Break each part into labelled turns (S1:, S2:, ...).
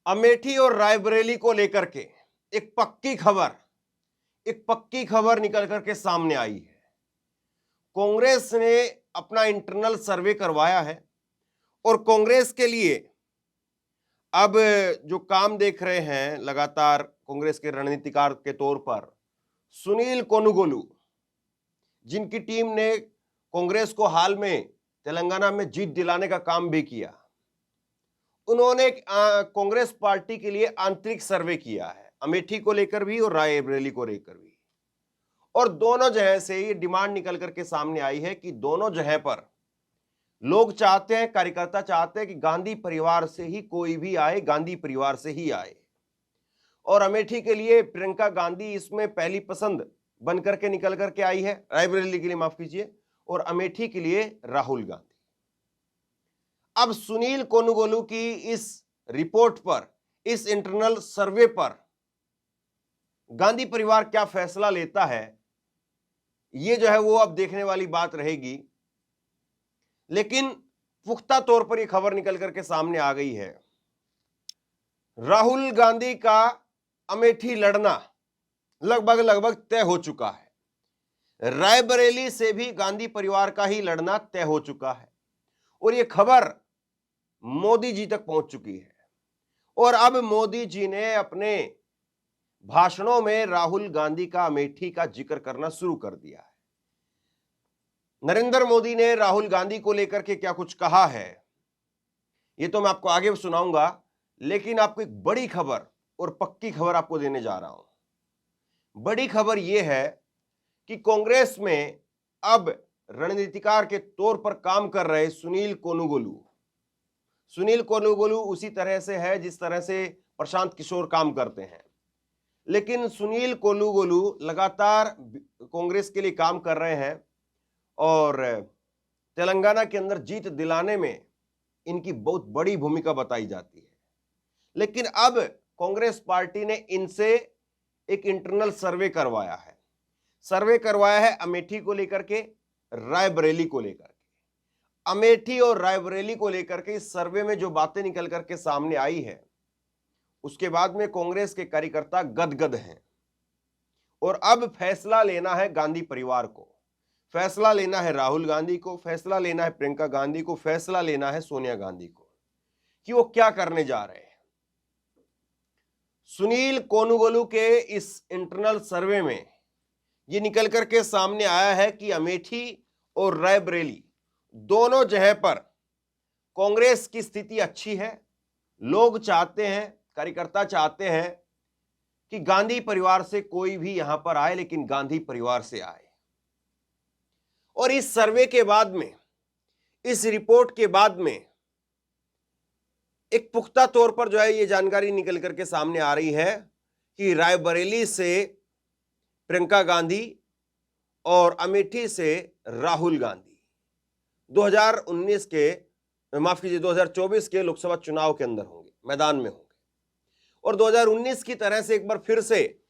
S1: अमेठी और रायबरेली को लेकर के एक पक्की खबर निकल करके सामने आई है। कांग्रेस ने अपना इंटरनल सर्वे करवाया है और कांग्रेस के लिए अब जो काम देख रहे हैं लगातार कांग्रेस के रणनीतिकार के तौर पर सुनील कोनुगोलू, जिनकी टीम ने कांग्रेस को हाल में तेलंगाना में जीत दिलाने का काम भी किया, उन्होंने कांग्रेस पार्टी के लिए आंतरिक सर्वे किया है, अमेठी को लेकर भी और रायबरेली को लेकर भी। और दोनों जगह से ये डिमांड निकल करके सामने आई है कि दोनों जगह पर लोग चाहते हैं, कार्यकर्ता चाहते हैं कि गांधी परिवार से ही कोई भी आए, गांधी परिवार से ही आए। और अमेठी के लिए प्रियंका गांधी इसमें पहली पसंद बन करके निकल करके आई है, रायबरेली के लिए माफ कीजिए, और अमेठी के लिए राहुल गांधी। अब सुनील कोनुगोलू की इस रिपोर्ट पर, इस इंटरनल सर्वे पर गांधी परिवार क्या फैसला लेता है, ये जो है वो अब देखने वाली बात रहेगी। लेकिन पुख्ता तौर पर यह खबर निकल करके सामने आ गई है, राहुल गांधी का अमेठी लड़ना लगभग तय हो चुका है। रायबरेली से भी गांधी परिवार का ही लड़ना तय हो चुका है और यह खबर मोदी जी तक पहुंच चुकी है। और अब मोदी जी ने अपने भाषणों में राहुल गांधी का अमेठी का जिक्र करना शुरू कर दिया है। नरेंद्र मोदी ने राहुल गांधी को लेकर के क्या कुछ कहा है, ये तो मैं आपको आगे सुनाऊंगा, लेकिन आपको एक बड़ी खबर और पक्की खबर आपको देने जा रहा हूं। बड़ी खबर यह है कि कांग्रेस में अब रणनीतिकार के तौर पर काम कर रहे सुनील कोनुगोलू उसी तरह से है जिस तरह से प्रशांत किशोर काम करते हैं। लेकिन सुनील कोनुगोलू लगातार कांग्रेस के लिए काम कर रहे हैं और तेलंगाना के अंदर जीत दिलाने में इनकी बहुत बड़ी भूमिका बताई जाती है। लेकिन अब कांग्रेस पार्टी ने इनसे एक इंटरनल सर्वे करवाया है अमेठी को लेकर के, रायबरेली को लेकर के। अमेठी और रायबरेली को लेकर के इस सर्वे में जो बातें निकल करके सामने आई है, उसके बाद में कांग्रेस के कार्यकर्ता गदगद हैं और अब फैसला लेना है गांधी परिवार को, फैसला लेना है राहुल गांधी को, फैसला लेना है प्रियंका गांधी को, फैसला लेना है सोनिया गांधी को कि वो क्या करने जा रहे हैं। सुनील कोनुगोलू के इस इंटरनल सर्वे में ये निकल करके सामने आया है कि अमेठी और रायबरेली दोनों जगह पर कांग्रेस की स्थिति अच्छी है। लोग चाहते हैं, कार्यकर्ता चाहते हैं कि गांधी परिवार से कोई भी यहां पर आए, लेकिन गांधी परिवार से आए। और इस सर्वे के बाद में, इस रिपोर्ट के बाद में एक पुख्ता तौर पर जो है ये जानकारी निकल करके सामने आ रही है कि रायबरेली से प्रियंका गांधी और अमेठी से राहुल गांधी 2024 के लोकसभा चुनाव के अंदर होंगे, मैदान में होंगे। और 2019 की तरह से एक बार फिर से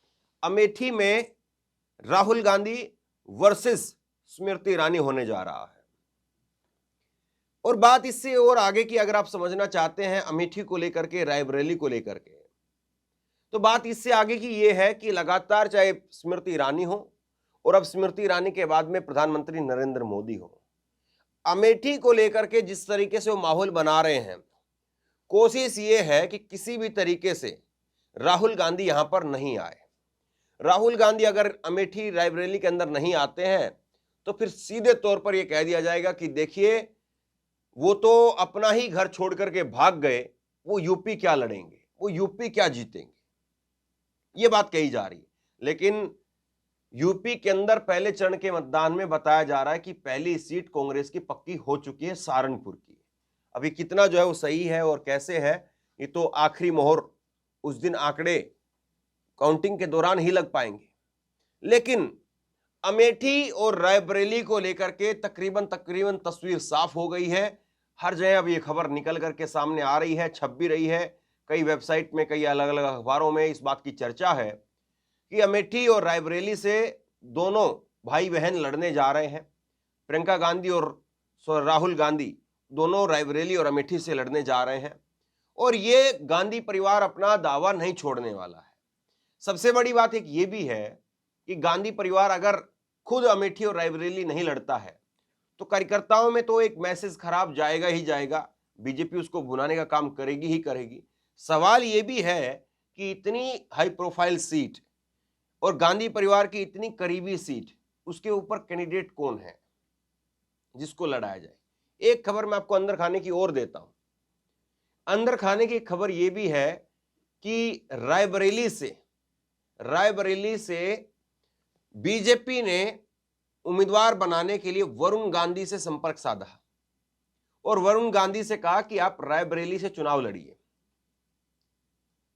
S1: अमेठी में राहुल गांधी वर्सेस स्मृति ईरानी होने जा रहा है। और बात इससे और आगे की अगर आप समझना चाहते हैं अमेठी को लेकर के, रायबरेली को लेकर के, तो बात इससे आगे की यह है कि लगातार चाहे स्मृति ईरानी हो और अब स्मृति ईरानी के बाद में प्रधानमंत्री नरेंद्र मोदी हो, अमेठी को लेकर के जिस तरीके से वो माहौल बना रहे हैं, कोशिश ये है कि किसी भी तरीके से राहुल गांधी यहां पर नहीं आए। राहुल गांधी अगर अमेठी रायबरेली के अंदर नहीं आते हैं तो फिर सीधे तौर पर यह कह दिया जाएगा कि देखिए वो तो अपना ही घर छोड़ करके भाग गए, वो यूपी क्या लड़ेंगे, वो यूपी क्या जीतेंगे, ये बात कही जा रही है। लेकिन यूपी के अंदर पहले चरण के मतदान में बताया जा रहा है कि पहली सीट कांग्रेस की पक्की हो चुकी है, सहारनपुर की। अभी कितना जो है वो सही है और कैसे है, ये तो आखिरी मोहर उस दिन आंकड़े काउंटिंग के दौरान ही लग पाएंगे। लेकिन अमेठी और रायबरेली को लेकर के तकरीबन तस्वीर साफ हो गई है। हर जगह अब ये खबर निकल करके सामने आ रही है, छप भी रही है, कई वेबसाइट में, कई अलग अलग अखबारों में इस बात की चर्चा है कि अमेठी और रायबरेली से दोनों भाई बहन लड़ने जा रहे हैं। प्रियंका गांधी और राहुल गांधी दोनों रायबरेली और अमेठी से लड़ने जा रहे हैं और ये गांधी परिवार अपना दावा नहीं छोड़ने वाला है। सबसे बड़ी बात एक ये भी है कि गांधी परिवार अगर खुद अमेठी और रायबरेली नहीं लड़ता है तो कार्यकर्ताओं में तो एक मैसेज खराब जाएगा ही जाएगा, बीजेपी उसको भुनाने का काम करेगी ही करेगी। सवाल ये भी है कि इतनी हाई प्रोफाइल सीट और गांधी परिवार की इतनी करीबी सीट, उसके ऊपर कैंडिडेट कौन है जिसको लड़ाया जाए। एक खबर मैं आपको अंदर खाने की ओर देता हूं। अंदर खाने की खबर यह भी है कि रायबरेली से बीजेपी ने उम्मीदवार बनाने के लिए वरुण गांधी से संपर्क साधा और वरुण गांधी से कहा कि आप रायबरेली से चुनाव लड़िए।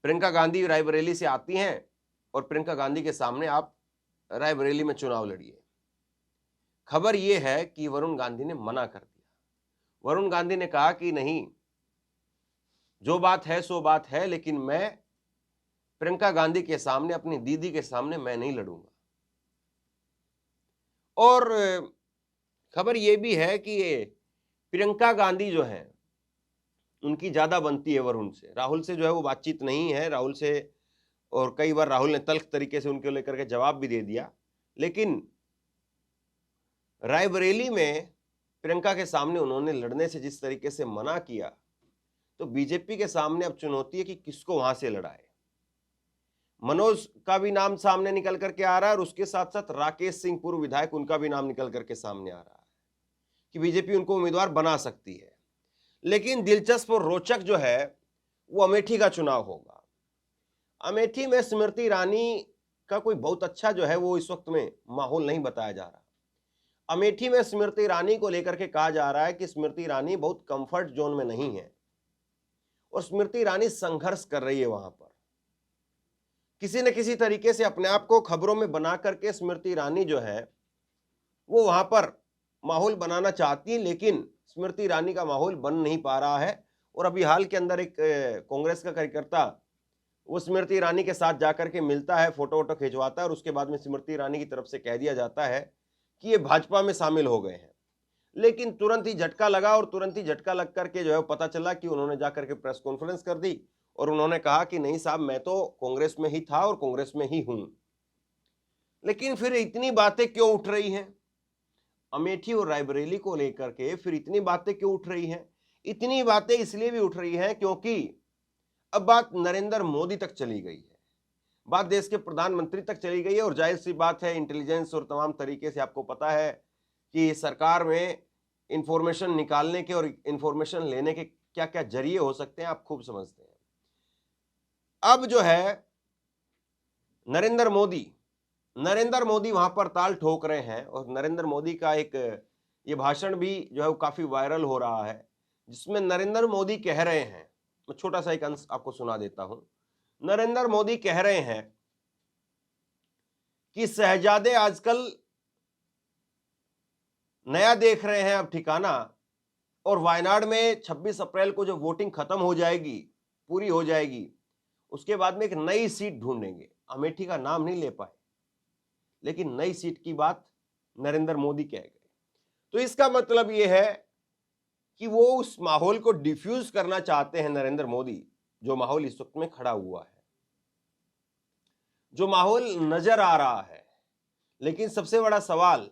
S1: प्रियंका गांधी रायबरेली से आती हैं और प्रियंका गांधी के सामने आप रायबरेली में चुनाव लड़िए। खबर यह है कि वरुण गांधी ने मना कर दिया। वरुण गांधी ने कहा कि नहीं, जो बात है सो बात है, लेकिन मैं प्रियंका गांधी के सामने, अपनी दीदी के सामने मैं नहीं लड़ूंगा। और खबर यह भी है कि प्रियंका गांधी जो है उनकी ज्यादा बनती है वरुण से। राहुल से जो है वो बातचीत नहीं है राहुल से, और कई बार राहुल ने तल्ख तरीके से उनके लेकर के जवाब भी दे दिया। लेकिन रायबरेली में प्रियंका के सामने उन्होंने लड़ने से जिस तरीके से मना किया, तो बीजेपी के सामने अब चुनौती है कि किसको वहां से लड़ाए। मनोज का भी नाम सामने निकल करके आ रहा है और उसके साथ साथ राकेश सिंह पूर्व विधायक, उनका भी नाम निकल करके सामने आ रहा है कि बीजेपी उनको उम्मीदवार बना सकती है। लेकिन दिलचस्प और रोचक जो है वो अमेठी का चुनाव होगा। अमेठी में स्मृति ईरानी का कोई बहुत अच्छा जो है वो इस वक्त में माहौल नहीं बताया जा रहा। अमेठी में स्मृति ईरानी को लेकर के कहा जा रहा है कि स्मृति ईरानी बहुत कंफर्ट जोन में नहीं है और स्मृति ईरानी संघर्ष कर रही है। वहां पर किसी न किसी तरीके से अपने आप को खबरों में बना करके स्मृति ईरानी जो है वो वहां पर माहौल बनाना चाहती है, लेकिन स्मृति ईरानी का माहौल बन नहीं पा रहा है। और अभी हाल के अंदर एक कांग्रेस का कार्यकर्ता वो स्मृति ईरानी के साथ जाकर के मिलता है, फोटो वोटो खिंचवाता है और उसके बाद में स्मृति ईरानी की तरफ से कह दिया जाता है कि ये भाजपा में शामिल हो गए हैं। लेकिन तुरंत ही झटका लगा और तुरंत ही झटका लग करके जो है पता चला कि उन्होंने जाकर के प्रेस कॉन्फ्रेंस कर दी और उन्होंने कहा कि नहीं साहब, मैं तो कांग्रेस में ही था और कांग्रेस में ही हूं। लेकिन फिर इतनी बातें क्यों उठ रही हैं अमेठी और रायबरेली को लेकर के? फिर इतनी बातें क्यों उठ रही हैं? इतनी बातें इसलिए भी उठ रही हैं क्योंकि अब बात नरेंद्र मोदी तक चली गई है, बात देश के प्रधानमंत्री तक चली गई है। और जाहिर सी बात है, इंटेलिजेंस और तमाम तरीके से आपको पता है कि सरकार में इंफॉर्मेशन निकालने के और इंफॉर्मेशन लेने के क्या क्या जरिए हो सकते हैं, आप खूब समझते हैं। अब जो है नरेंद्र मोदी वहां पर ताल ठोक रहे हैं और नरेंद्र मोदी का एक ये भाषण भी जो है वो काफी वायरल हो रहा है, जिसमें नरेंद्र मोदी कह रहे हैं, मैं छोटा सा एक अंश आपको सुना देता हूं। नरेंद्र मोदी कह रहे हैं कि शहजादे आजकल नया देख रहे हैं अब ठिकाना, और वायनाड में 26 अप्रैल को जब वोटिंग खत्म हो जाएगी, पूरी हो जाएगी, उसके बाद में एक नई सीट ढूंढेंगे। अमेठी का नाम नहीं ले पाए, लेकिन नई सीट की बात नरेंद्र मोदी कह गए। तो इसका मतलब यह है कि वो उस माहौल को डिफ्यूज करना चाहते हैं नरेंद्र मोदी, जो माहौल इस वक्त में खड़ा हुआ है, जो माहौल नजर आ रहा है। लेकिन सबसे बड़ा सवाल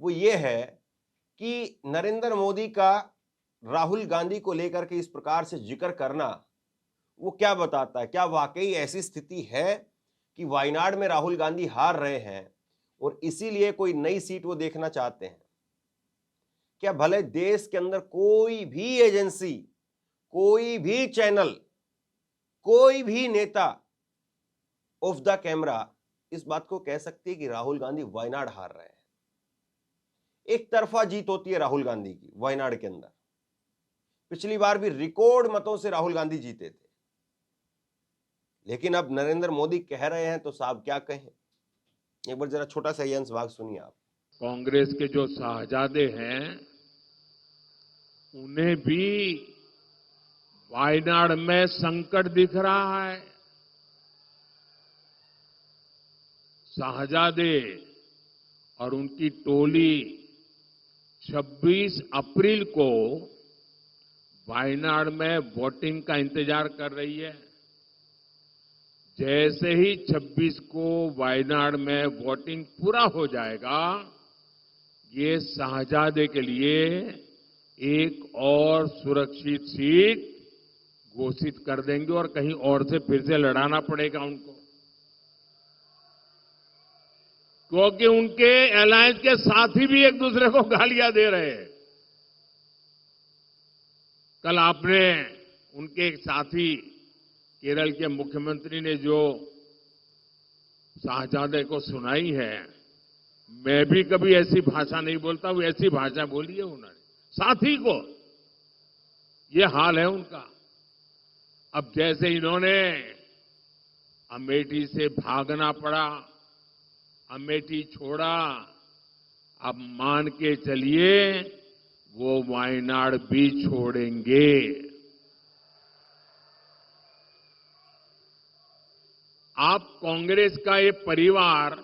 S1: वो ये है कि नरेंद्र मोदी का राहुल गांधी को लेकर के इस प्रकार से जिक्र करना वो क्या बताता है? क्या वाकई ऐसी स्थिति है कि वायनाड में राहुल गांधी हार रहे हैं और इसीलिए कोई नई सीट वो देखना चाहते हैं? क्या भले देश के अंदर कोई भी एजेंसी, कोई भी चैनल, कोई भी नेता ऑफ द कैमरा इस बात को कह सकती है कि राहुल गांधी वायनाड हार रहे हैं? एक तरफा जीत होती है राहुल गांधी की वायनाड के अंदर। पिछली बार भी रिकॉर्ड मतों से राहुल गांधी जीते थे, लेकिन अब नरेंद्र मोदी कह रहे हैं तो साहब क्या कहें। एक बार जरा छोटा सा अंश भाग सुनिए आप।
S2: कांग्रेस के जो शाहजादे हैं उन्हें भी वायनाड में संकट दिख रहा है। शाहजादे और उनकी टोली 26 अप्रैल को वायनाड में वोटिंग का इंतजार कर रही है। जैसे ही 26 को वायनाड में वोटिंग पूरा हो जाएगा, ये शाहजादे के लिए एक और सुरक्षित सीट घोषित कर देंगे और कहीं और से फिर से लड़ाना पड़ेगा उनको, क्योंकि उनके अलायंस के साथी भी एक दूसरे को गालियां दे रहे हैं। कल आपने उनके एक साथी केरल के मुख्यमंत्री ने जो शाहजादे को सुनाई है, मैं भी कभी ऐसी भाषा नहीं बोलता हूं, ऐसी भाषा बोली है उन्होंने साथी को। ये हाल है उनका। अब जैसे इन्होंने अमेठी से भागना पड़ा, अमेठी छोड़ा, अब मान के चलिए वो वायनाड भी छोड़ेंगे। आप कांग्रेस का ये परिवार,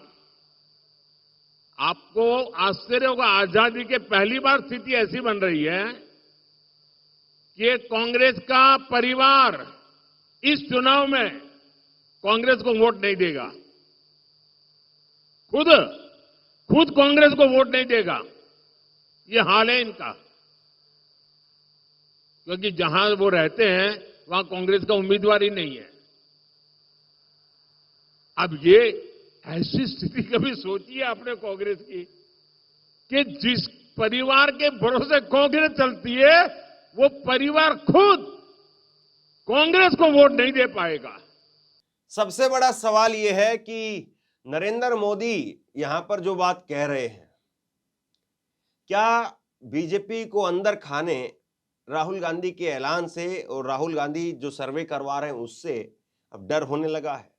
S2: आपको आश्चर्य होगा, आजादी के पहली बार स्थिति ऐसी बन रही है कि कांग्रेस का परिवार इस चुनाव में कांग्रेस को वोट नहीं देगा। खुद कांग्रेस को वोट नहीं देगा। ये हाल है इनका, क्योंकि जहां वो रहते हैं वहां कांग्रेस का उम्मीदवार ही नहीं है। अब ये ऐसी स्थिति कभी सोचिए आपने कांग्रेस की कि जिस परिवार के भरोसे कांग्रेस चलती है, वो परिवार खुद कांग्रेस को वोट नहीं दे पाएगा।
S1: सबसे बड़ा सवाल यह है कि नरेंद्र मोदी यहां पर जो बात कह रहे हैं, क्या बीजेपी को अंदर खाने राहुल गांधी के ऐलान से और राहुल गांधी जो सर्वे करवा रहे हैं उससे अब डर होने लगा है?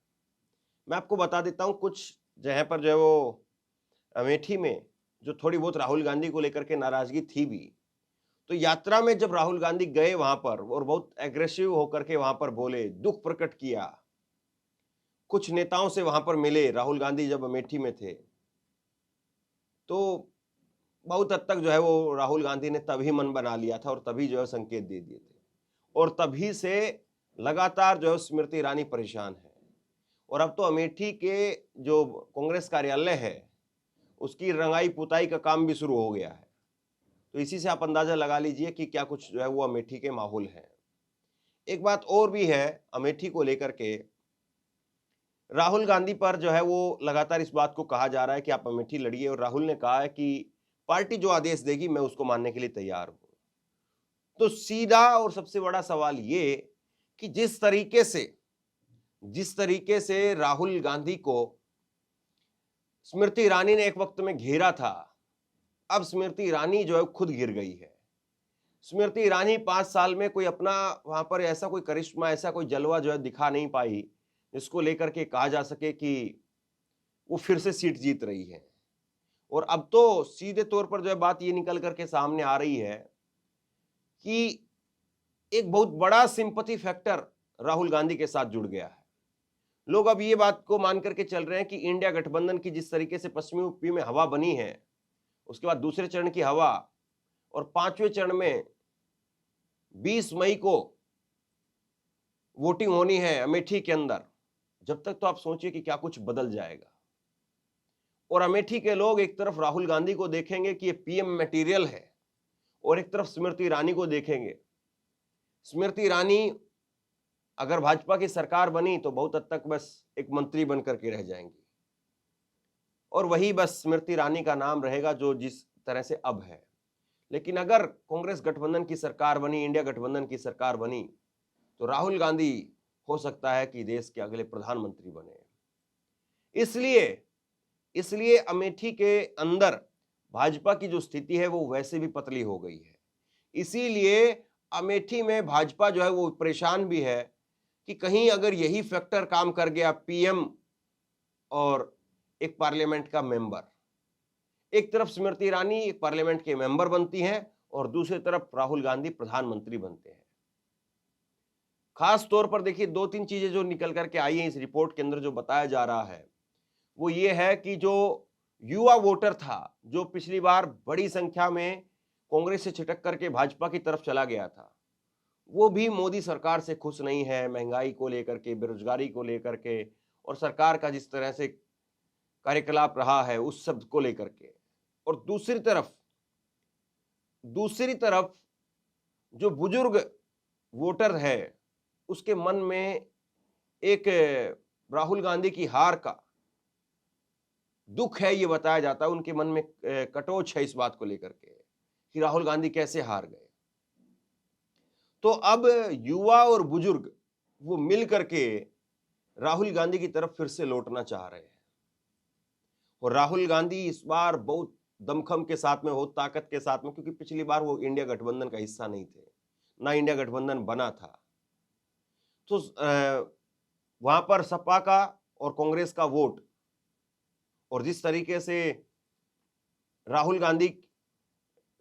S1: मैं आपको बता देता हूं, कुछ जगह पर जो है वो अमेठी में जो थोड़ी बहुत राहुल गांधी को लेकर के नाराजगी थी भी, तो यात्रा में जब राहुल गांधी गए वहां पर और बहुत एग्रेसिव होकर के वहां पर बोले, दुख प्रकट किया, कुछ नेताओं से वहां पर मिले राहुल गांधी जब अमेठी में थे, तो बहुत हद तक जो है वो राहुल गांधी ने तभी मन बना लिया था और तभी जो है संकेत दे दिए थे, और तभी से लगातार जो है स्मृति ईरानी परेशान है। और अब तो अमेठी के जो कांग्रेस कार्यालय है उसकी रंगाई पुताई का काम भी शुरू हो गया है। तो इसी से आप अंदाजा लगा लीजिए कि क्या कुछ जो है वो अमेठी के माहौल है। एक बात और भी है अमेठी को लेकर के, राहुल गांधी पर जो है वो लगातार इस बात को कहा जा रहा है कि आप अमेठी लड़िए, और राहुल ने कहा है कि पार्टी जो आदेश देगी मैं उसको मानने के लिए तैयार हूं। तो सीधा और सबसे बड़ा सवाल ये कि जिस तरीके से राहुल गांधी को स्मृति ईरानी ने एक वक्त में घेरा था, अब स्मृति ईरानी जो है खुद घिर गई है। स्मृति ईरानी 5 साल में कोई अपना वहां पर ऐसा कोई करिश्मा, ऐसा कोई जलवा जो है दिखा नहीं पाई जिसको लेकर के कहा जा सके कि वो फिर से सीट जीत रही है। और अब तो सीधे तौर पर जो है बात ये निकल करके सामने आ रही है कि एक बहुत बड़ा सिंपैथी फैक्टर राहुल गांधी के साथ जुड़ गया है। लोग अब ये बात को मान करके चल रहे हैं कि इंडिया गठबंधन की जिस तरीके से पश्चिमी यूपी में हवा बनी है, उसके बाद दूसरे चरण की हवा, और 5वें चरण में 20 मई को वोटिंग होनी है अमेठी के अंदर, जब तक तो आप सोचिए कि क्या कुछ बदल जाएगा। और अमेठी के लोग एक तरफ राहुल गांधी को देखेंगे कि ये पीएम मटेरियल है, और एक तरफ स्मृति ईरानी को देखेंगे। स्मृति ईरानी अगर भाजपा की सरकार बनी तो बहुत हद तक बस एक मंत्री बन करके रह जाएंगी, और वही बस स्मृति ईरानी का नाम रहेगा जो जिस तरह से अब है। लेकिन अगर कांग्रेस गठबंधन की सरकार बनी, इंडिया गठबंधन की सरकार बनी, तो राहुल गांधी हो सकता है कि देश के अगले प्रधानमंत्री बने। इसलिए अमेठी के अंदर भाजपा की जो स्थिति है वो वैसे भी पतली हो गई है। इसीलिए अमेठी में भाजपा जो है वो परेशान भी है कि कहीं अगर यही फैक्टर काम कर गया, पीएम और एक पार्लियामेंट का मेंबर, एक तरफ स्मृति ईरानी एक पार्लियामेंट के मेंबर बनती हैं और दूसरी तरफ राहुल गांधी प्रधानमंत्री बनते हैं। खास तौर पर देखिए 2-3 चीजें जो निकल करके आई हैं इस रिपोर्ट के अंदर, जो बताया जा रहा है वो ये है कि जो युवा वोटर था, जो पिछली बार बड़ी संख्या में कांग्रेस से छिटक करके भाजपा की तरफ चला गया था, वो भी मोदी सरकार से खुश नहीं है, महंगाई को लेकर के, बेरोजगारी को लेकर के और सरकार का जिस तरह से कार्यकलाप रहा है उस सब को लेकर के। और दूसरी तरफ जो बुजुर्ग वोटर है उसके मन में एक राहुल गांधी की हार का दुख है, ये बताया जाता है। उनके मन में कटोच है इस बात को लेकर के कि राहुल गांधी कैसे हार गए। तो अब युवा और बुजुर्ग वो मिल करके राहुल गांधी की तरफ फिर से लौटना चाह रहे हैं। और राहुल गांधी इस बार बहुत दमखम के साथ में, बहुत ताकत के साथ में, क्योंकि पिछली बार वो इंडिया गठबंधन का हिस्सा नहीं थे, ना इंडिया गठबंधन बना था। तो वहां पर सपा का और कांग्रेस का वोट, और जिस तरीके से राहुल गांधी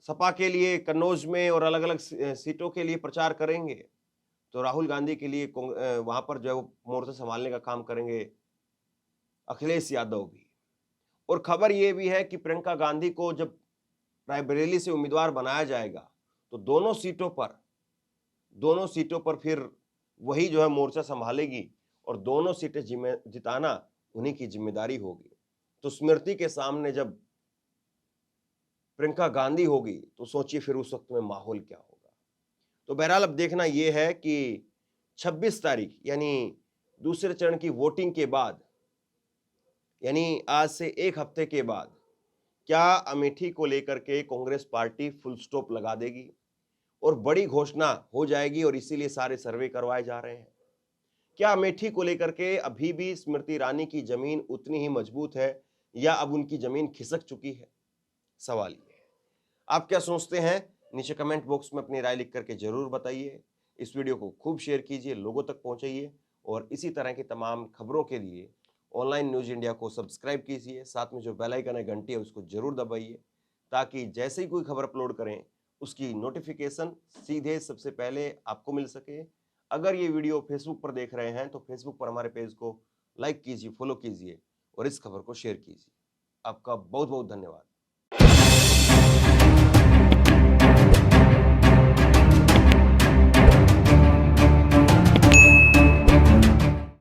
S1: सपा के लिए कन्नौज में और अलग अलग सीटों के लिए प्रचार करेंगे, तो राहुल गांधी के लिए वहां पर जो मोर्चा संभालने का काम करेंगे अखिलेश यादव भी। और खबर यह भी है कि प्रियंका गांधी को जब रायबरेली से उम्मीदवार बनाया जाएगा तो दोनों सीटों पर फिर वही जो है मोर्चा संभालेगी और दोनों सीटें जिताना उन्हीं की जिम्मेदारी होगी। तो स्मृति के सामने जब प्रियंका गांधी होगी तो सोचिए फिर उस वक्त में माहौल क्या होगा। तो बहरहाल अब देखना यह है कि 26 तारीख यानी दूसरे चरण की वोटिंग के बाद, यानी आज से एक हफ्ते के बाद, क्या अमेठी को लेकर के कांग्रेस पार्टी फुल स्टॉप लगा देगी और बड़ी घोषणा हो जाएगी, और इसीलिए सारे सर्वे करवाए जा रहे हैं। क्या अमेठी को लेकर के अभी भी स्मृति ईरानी की जमीन उतनी ही मजबूत है या अब उनकी जमीन खिसक चुकी है? सवाल ये है। आप क्या सोचते हैं? नीचे कमेंट बॉक्स में अपनी राय लिख करके जरूर बताइए। इस वीडियो को खूब शेयर कीजिए, लोगों तक पहुंचाइए, और इसी तरह की तमाम खबरों के लिए ऑनलाइन न्यूज इंडिया को सब्सक्राइब कीजिए। साथ में जो बेल आइकन है, घंटी है, उसको जरूर दबाइए, ताकि जैसे ही कोई खबर अपलोड करें उसकी नोटिफिकेशन सीधे सबसे पहले आपको मिल सके। अगर ये वीडियो फेसबुक पर देख रहे हैं तो फेसबुक पर हमारे पेज को लाइक कीजिए, फॉलो कीजिए और इस खबर को शेयर कीजिए। आपका बहुत बहुत धन्यवाद।